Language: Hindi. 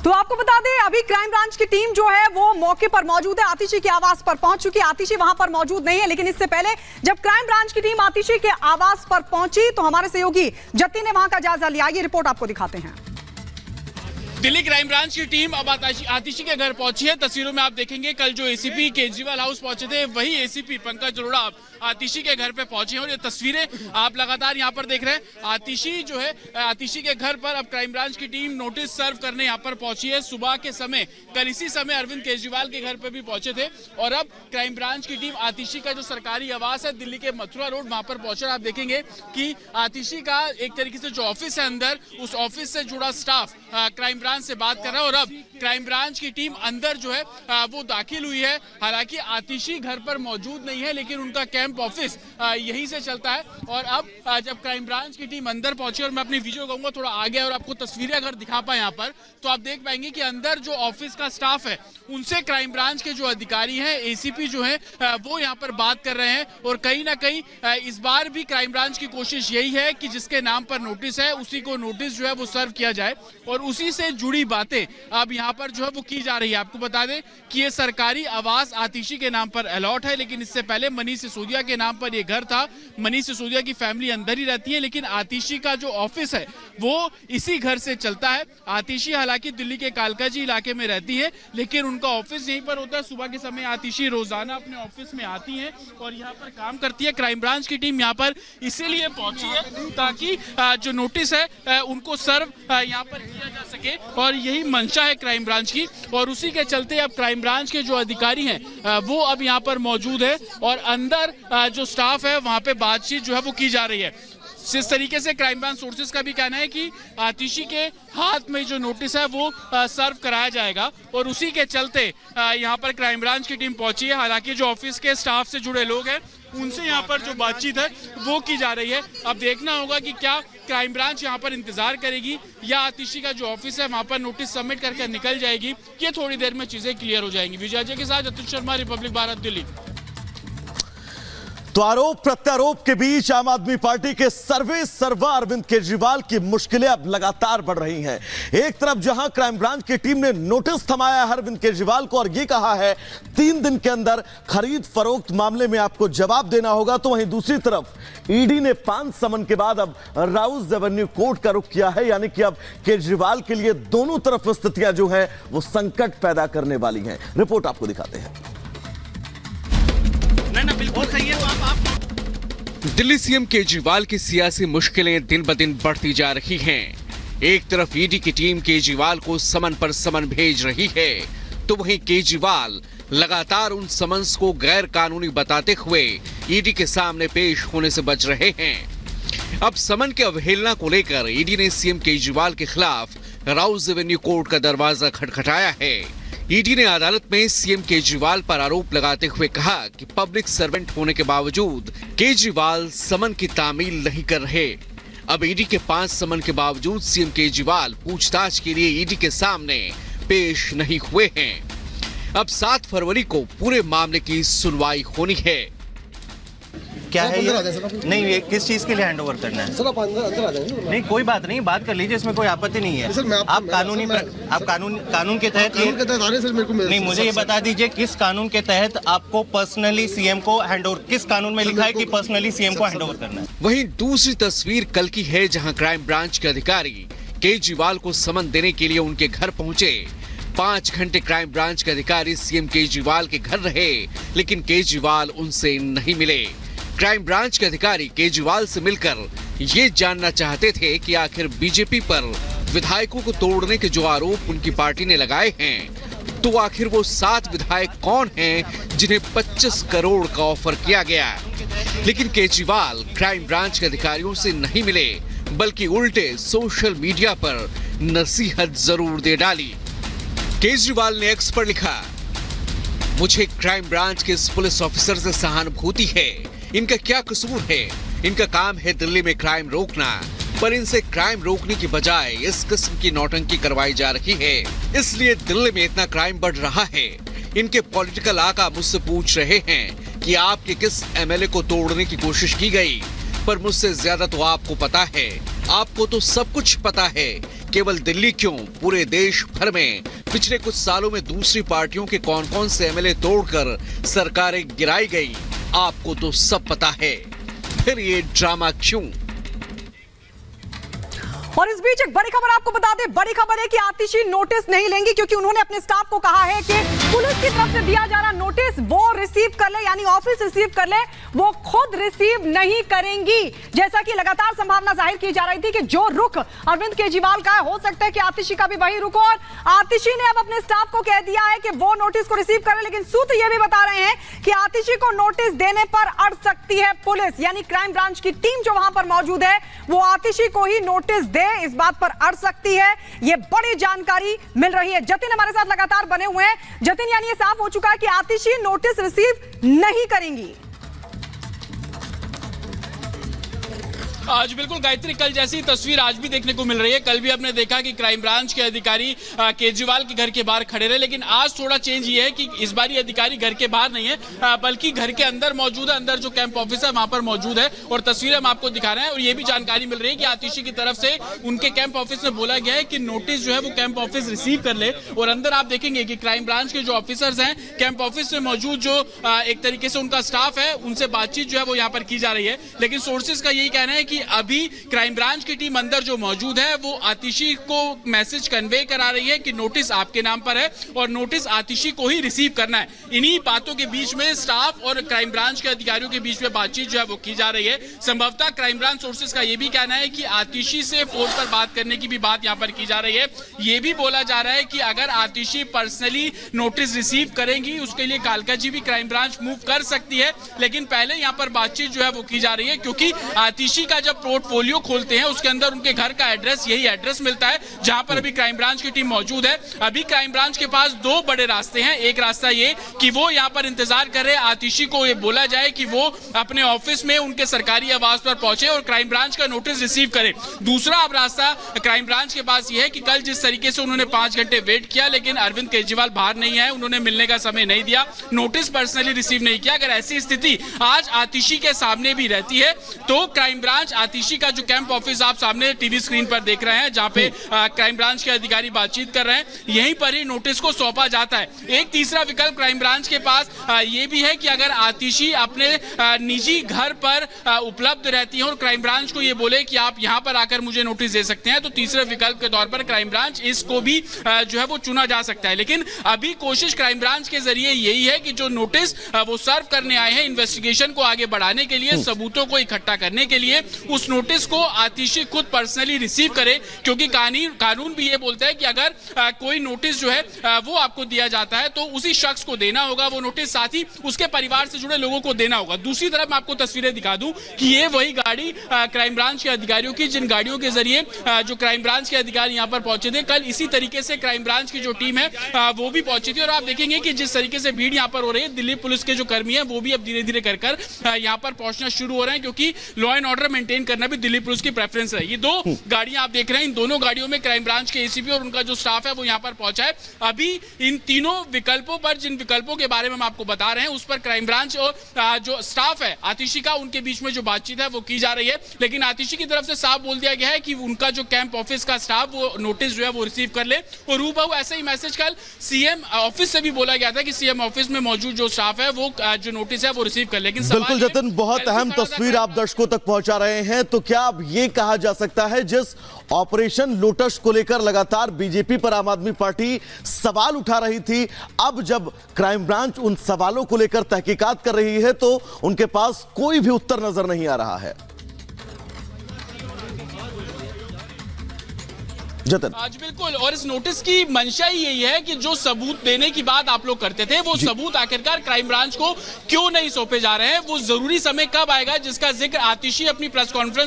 तो आपको बता दें अभी क्राइम ब्रांच की टीम जो है वो मौके पर मौजूद है, आतिशी के आवास पर पहुंच चुकी है। आतिशी वहां पर मौजूद नहीं है, लेकिन इससे पहले जब क्राइम ब्रांच की टीम आतिशी के आवास पर पहुंची तो हमारे सहयोगी जत्ती ने वहां का जायजा लिया। ये रिपोर्ट आपको दिखाते हैं। दिल्ली क्राइम ब्रांच की टीम अब आतिशी के घर पहुंची है। तस्वीरों में आप देखेंगे कल जो एसीपी केजरीवाल हाउस पहुंचे थे वही एसीपी पंकज अरोड़ा आतिशी के घर पे पहुंचे हैं और ये तस्वीरें आप लगातार यहां पर देख रहे हैं। आतिशी जो है आतिशी के घर पर अब क्राइम ब्रांच की टीम नोटिस सर्व करने यहां पर पहुंची है। सुबह के समय कल इसी समय अरविंद केजरीवाल के घर पे भी पहुंचे थे और अब क्राइम ब्रांच की टीम आतिशी का जो सरकारी आवास है दिल्ली के मथुरा रोड वहां पर पहुंचे। आप देखेंगे कि आतिशी का एक तरीके से जो ऑफिस है अंदर, उस ऑफिस से जुड़ा स्टाफ क्राइम ब्रांच से बात कर रहा है और अब क्राइम ब्रांच की टीम अंदर जो है वो दाखिल हुई है। हालांकि आतिशी घर पर मौजूद नहीं है, लेकिन उनका कैंप ऑफिस यहीं से चलता है। और अब जब क्राइम ब्रांच की टीम अंदर पहुंची, और मैं अपनी वीडियो कहूंगा थोड़ा आगे और आपको तस्वीरें अगर दिखा पाए यहाँ पर, तो आप देख पाएंगे कि अंदर जो ऑफिस का स्टाफ है उनसे क्राइम ब्रांच के जो अधिकारी हैं, एसीपी जो है वो यहाँ पर बात कर रहे हैं। और कहीं ना कहीं इस बार भी क्राइम ब्रांच की कोशिश यही है कि जिसके नाम पर नोटिस है उसी को नोटिस जो है वो सर्व किया जाए और उसी से जुड़ी बातें अब यहाँ पर जो है वो की जा रही है। आपको बता दें कि ये सरकारी आवास आतिशी के नाम पर अलॉट है, लेकिन इससे पहले मनीष सिसोदिया के नाम पर ये घर था। मनीष सिसोदिया की फैमिली अंदर ही रहती है, लेकिन आतिशी का जो ऑफिस है वो इसी घर से चलता है। आतिशी हालांकि दिल्ली के कालकाजी इलाके में रहती है, लेकिन उनका ऑफिस यहीं पर होता है। सुबह के समय आतिशी रोजाना अपने ऑफिस में आती है और यहाँ पर काम करती है। क्राइम ब्रांच की टीम यहाँ पर इसीलिए पहुंची है ताकि जो नोटिस है उनको सर्व यहाँ पर किया जा सके और यही मंशा है क्राइम ब्रांच की। और उसी के चलते अब क्राइम ब्रांच के जो अधिकारी हैं वो अब यहाँ पर मौजूद है और अंदर जो स्टाफ है वहाँ पे बातचीत जो है वो की जा रही है। जिस तरीके से क्राइम ब्रांच सोर्सेज का भी कहना है कि आतिशी के हाथ में जो नोटिस है वो सर्व कराया जाएगा और उसी के चलते यहाँ पर क्राइम ब्रांच की टीम पहुंची है। हालांकि जो ऑफिस के स्टाफ से जुड़े लोग हैं उनसे यहाँ पर जो बातचीत है वो की जा रही है। अब देखना होगा कि क्या क्राइम ब्रांच यहाँ पर इंतजार करेगी या आतिशी का जो ऑफिस है वहाँ पर नोटिस सबमिट करके निकल जाएगी। ये थोड़ी देर में चीजें क्लियर हो जाएंगी। विजय अजय के साथ अतुल शर्मा, रिपब्लिक भारत, दिल्ली। तो आरोप प्रत्यारोप के बीच आम आदमी पार्टी के सर्वा अरविंद केजरीवाल की मुश्किलें अब लगातार बढ़ रही हैं। एक तरफ जहां क्राइम ब्रांच की टीम ने नोटिस थमाया है अरविंद केजरीवाल को और यह कहा है 3 दिन के अंदर खरीद फरोख्त मामले में आपको जवाब देना होगा, तो वहीं दूसरी तरफ ईडी ने 5 समन के बाद अब राउज एवेन्यू कोर्ट का रुख किया है। यानी कि अब केजरीवाल के लिए दोनों तरफ स्थितियां जो है वो संकट पैदा करने वाली हैं। रिपोर्ट आपको दिखाते हैं। ना बिल्कुल सही है। तो आप दिल्ली सीएम केजरीवाल की सियासी मुश्किलें दिन ब दिन बढ़ती जा रही हैं। एक तरफ ईडी की टीम केजरीवाल को समन पर समन भेज रही है, तो वहीं केजरीवाल लगातार उन समन्स को गैर कानूनी बताते हुए ईडी के सामने पेश होने से बच रहे हैं। अब समन की अवहेलना को लेकर ईडी ने सीएम केजरीवाल के खिलाफ राउज एवेन्यू कोर्ट का दरवाजा खटखटाया है। ईडी ने अदालत में सीएम केजरीवाल पर आरोप लगाते हुए कहा कि पब्लिक सर्वेंट होने के बावजूद केजरीवाल समन की तामील नहीं कर रहे। अब ईडी के 5 समन के बावजूद सीएम केजरीवाल पूछताछ के लिए ईडी के सामने पेश नहीं हुए हैं। अब 7 फरवरी को पूरे मामले की सुनवाई होनी है। क्या है ये? नहीं, ये किस चीज के लिए हैंड ओवर करना है? सर आप अंदर आ जाएंगे। नहीं, कोई बात नहीं, बात कर लीजिए, इसमें कोई आपत्ति नहीं है। सर, आप कानून के तहत आ रहे सर, मेरे को नहीं, मुझे ये बता दीजिए किस कानून के तहत आपको पर्सनली सीएम को हैंड ओवर, किस कानून में लिखा है कि पर्सनली सीएम को हैंड ओवर करना है? वहीं दूसरी तस्वीर कल की है, जहां क्राइम ब्रांच के अधिकारी केजरीवाल को समन देने के लिए उनके घर पहुंचे। 5 घंटे क्राइम ब्रांच के अधिकारी सीएम केजरीवाल के घर रहे, लेकिन केजरीवाल उनसे नहीं मिले। क्राइम ब्रांच के अधिकारी केजरीवाल से मिलकर ये जानना चाहते थे कि आखिर बीजेपी पर विधायकों को तोड़ने के जो आरोप उनकी पार्टी ने लगाए हैं, तो आखिर वो 7 विधायक कौन हैं जिन्हें 25 करोड़ का ऑफर किया गया। लेकिन केजरीवाल क्राइम ब्रांच के अधिकारियों से नहीं मिले, बल्कि उल्टे सोशल मीडिया पर नसीहत जरूर दे डाली। केजरीवाल ने एक्स पर लिखा, मुझे क्राइम ब्रांच के इस पुलिस ऑफिसर से सहानुभूति है। इनका क्या कसूर है? इनका काम है दिल्ली में क्राइम रोकना, पर इनसे क्राइम रोकने की बजाय इस किस्म की नौटंकी करवाई जा रही है, इसलिए दिल्ली में इतना क्राइम बढ़ रहा है। इनके पॉलिटिकल आका मुझसे पूछ रहे हैं कि आपके किस एमएलए को तोड़ने की कोशिश की गई, पर मुझसे ज्यादा तो आपको पता है। आपको तो सब कुछ पता है, केवल दिल्ली क्यों पूरे देश भर में पिछले कुछ सालों में दूसरी पार्टियों के कौन-कौन से एमएलए तोड़कर सरकारें गिराई गई, आपको तो सब पता है, फिर ये ड्रामा क्यों? और इस बीच एक बड़ी खबर आपको बता दें, बड़ी खबर है कि आतिशी नोटिस नहीं लेंगी क्योंकि उन्होंने अपने स्टाफ को कहा है कि पुलिस की तरफ से दिया जा रहा नोटिस वो रिसीव कर ले, यानी ऑफिस रिसीव कर ले, वो खुद रिसीव नहीं करेंगी। जैसा कि लगातार संभावना जाहिर की जा रही थी कि जो रुख अरविंद केजरीवाल का है, हो सकता है कि आतिशी का भी वही रुख हो। और आतिशी ने अब अपने स्टाफ को कह दिया है कि वो नोटिस को रिसीव करे, लेकिन सूत्र ये भी बता रहे हैं कि आतिशी को नोटिस देने पर अड़ सकती है पुलिस, यानी क्राइम ब्रांच की टीम जो वहां पर मौजूद है वो आतिशी को ही नोटिस दे, इस बात पर अड़ सकती है। ये बड़ी जानकारी मिल रही है। जतिन हमारे साथ लगातार बने हुए हैं। जतिन, यानी ये साफ हो चुका है कि आतिशी नोटिस रिसीव नहीं करेंगी। आज बिल्कुल गायत्री, कल जैसी तस्वीर आज भी देखने को मिल रही है। कल भी आपने देखा कि क्राइम ब्रांच के अधिकारी केजरीवाल के घर के बाहर खड़े रहे, लेकिन आज थोड़ा चेंज ये है कि इस बार ये अधिकारी घर के बाहर नहीं है बल्कि घर के अंदर मौजूद है। अंदर जो कैंप ऑफिस है वहां पर मौजूद है और तस्वीरें हम आपको दिखा रहे हैं। और ये भी जानकारी मिल रही है कि आतिशी की तरफ से उनके कैंप ऑफिस में बोला गया है कि नोटिस जो है वो कैंप ऑफिस रिसीव कर ले। और अंदर आप देखेंगे कि क्राइम ब्रांच के जो ऑफिसर्स हैं, कैंप ऑफिस में मौजूद जो एक तरीके से उनका स्टाफ है, उनसे बातचीत जो है वो यहाँ पर की जा रही है। लेकिन सोर्सेज का यही कहना है कि अभी क्राइम ब्रांच की टीम अंदर जो मौजूद है वो आतिशी को मैसेज कन्वे करा रही है कि नोटिस आपके नाम पर है और नोटिस आतिशी को ही रिसीव करना है। इन्हीं बातों के बीच में स्टाफ और क्राइम ब्रांच के अधिकारियों के बीच में बातचीत जो है वो की जा रही है। संभवतः क्राइम ब्रांच सोर्सेज का यह भी कहना है कि आतिशी से फोन पर बात करने की भी बात यहाँ पर की जा रही है। यह भी बोला जा रहा है कि अगर आतिशी पर्सनली नोटिस रिसीव करेंगी उसके लिए कालका जी भी क्राइम ब्रांच मूव कर सकती है। लेकिन पहले यहाँ पर बातचीत जो है वो की जा रही है, क्योंकि आतिशी का जब पोर्टफोलियो खोलते हैं उसके अंदर उनके घर का एड्रेस, यही एड्रेस मिलता है जहां पर अभी क्राइम ब्रांच की टीम मौजूद है। अभी क्राइम ब्रांच के पास दो बड़े रास्ते हैं। एक रास्ता ये कि वो यहां पर इंतजार करे, आतिशी को ये बोला जाए कि वो अपने ऑफिस में उनके सरकारी आवास पर पहुंचे और क्राइम ब्रांच का नोटिस रिसीव करे। दूसरा अब रास्ता क्राइम ब्रांच के पास ये है कि कल जिस तरीके से उन्होंने 5 घंटे वेट किया लेकिन अरविंद केजरीवाल बाहर नहीं आए, उन्होंने मिलने का समय नहीं दिया, नोटिस पर्सनली रिसीव नहीं किया। अगर ऐसी स्थिति आज आतिशी के सामने भी रहती है तो क्राइम ब्रांच आतिशी का जो कैंप ऑफिस आप सामने टीवी स्क्रीन पर देख रहे हैं जहां पे क्राइम ब्रांच के अधिकारी बातचीत कर रहे हैं, यहीं पर ही नोटिस को सौंपा जाता है। एक तीसरा विकल्प क्राइम ब्रांच के पास ये भी है कि अगर आतिशी अपने निजी घर पर उपलब्ध रहती है और क्राइम ब्रांच को ये बोले कि आप यहां पर आकर मुझे नोटिस दे सकते हैं, तो तीसरे विकल्प के तौर पर क्राइम ब्रांच इसको भी जो है वो चुना जा सकता है। लेकिन अभी कोशिश क्राइम ब्रांच के जरिए यही है कि जो नोटिस वो सर्व करने आए हैं इन्वेस्टिगेशन को आगे बढ़ाने के लिए, सबूतों को इकट्ठा करने के लिए, उस नोटिस को आतिशी खुद पर्सनली रिसीव करे। क्योंकि कानून भी ये बोलता है कि अगर कोई नोटिस जो है वो आपको दिया जाता है तो उसी शख्स को देना होगा वो नोटिस, साथ ही उसके परिवार से जुड़े लोगों को देना होगा। दूसरी तरफ मैं आपको तस्वीरें दिखा दूं कि ये वही गाड़ी क्राइम ब्रांच के अधिकारियों की, जिन गाड़ियों के जरिए जो क्राइम ब्रांच के अधिकारी यहां पर पहुंचे थे। कल इसी तरीके से क्राइम ब्रांच की जो टीम है वो भी पहुंची थी और आप देखेंगे कि जिस तरीके से भीड़ यहां पर हो रही है, दिल्ली पुलिस के जो कर्मी है वो भी अब धीरे धीरे कर यहां पर पहुंचना शुरू हो रहे हैं, क्योंकि लॉ एंड ऑर्डर मेंटेन करना भी दिल्ली पुलिस की प्रेफरेंस है। ये दो गाड़ियां आप देख रहे हैं, इन दोनों गाड़ियों में क्राइम ब्रांच के एसीपी और उनका जो स्टाफ है वो यहां पर पहुंचा है। अभी इन तीनों विकल्पों पर, जिन विकल्पों के बारे में हम आपको बता रहे हैं, उस पर क्राइम ब्रांच और जो स्टाफ है आतिशी का, उनके बीच में जो बातचीत है वो की जा रही है। लेकिन आतिशी की तरफ से साफ बोल दिया गया है कि उनका जो कैंप ऑफिस का स्टाफ वो नोटिस जो है वो रिसीव कर ले। और रूबहू ऐसा ही मैसेज कल सीएम ऑफिस से भी बोला गया था कि सीएम ऑफिस में मौजूद जो स्टाफ है वो जो नोटिस है वो रिसीव कर ले। लेकिन बिल्कुल जतिन, बहुत अहम तस्वीर आप दर्शकों तक पहुंचा रहे हैं। तो क्या अब ये कहा जा सकता है जिस ऑपरेशन लोटस को लेकर लगातार बीजेपी पर आम आदमी पार्टी सवाल उठा रही थी, अब जब क्राइम ब्रांच उन सवालों को लेकर तहकीकात कर रही है तो उनके पास कोई भी उत्तर नजर नहीं आ रहा है? जतिन, आज बिल्कुल, और इस नोटिस की मंशा ही यही है कि जो सबूत देने की बात आप लोग करते थे वो सबूत आखिरकार क्राइम ब्रांच को क्यों नहीं सौंपे जा रहे हैं। वो जरूरी समय कब आएगा जिसका जिक्र आतिशी अपनी प्रेस कॉन्फ्रेंस